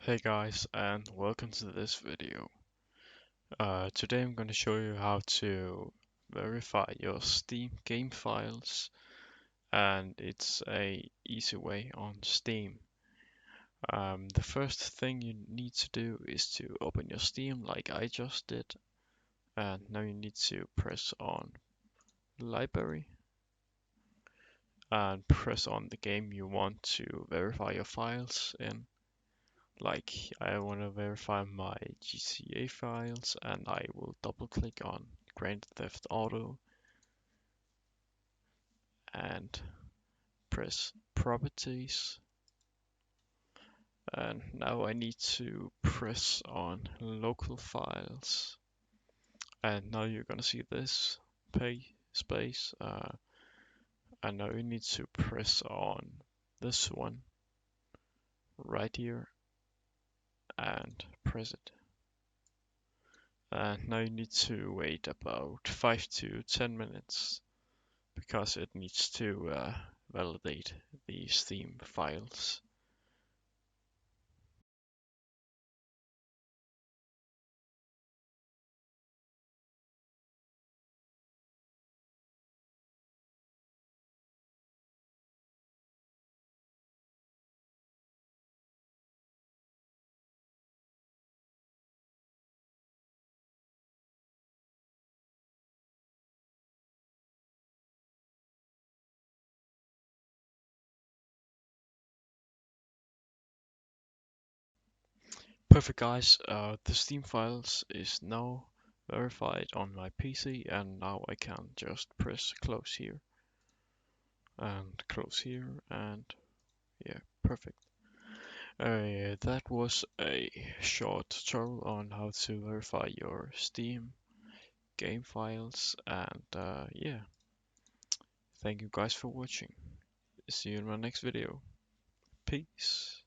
Hey guys, and welcome to this video. Today I'm going to show you how to verify your Steam game files, and it's a easy way on Steam. The first thing you need to do is to open your Steam like I just did, and now you need to press on Library and press on the game you want to verify your files in. Like I want to verify my GTA files and I will double click on Grand Theft Auto and press properties, and now I need to press on local files, and now you're gonna see this pay space, and now you need to press on this one right here and press it. And now you need to wait about 5 to 10 minutes because it needs to validate the Steam files. Perfect guys, the Steam files is now verified on my PC, and now I can just press close here and close here, and yeah, perfect. That was a short tutorial on how to verify your Steam game files, and yeah, thank you guys for watching. See you in my next video. Peace.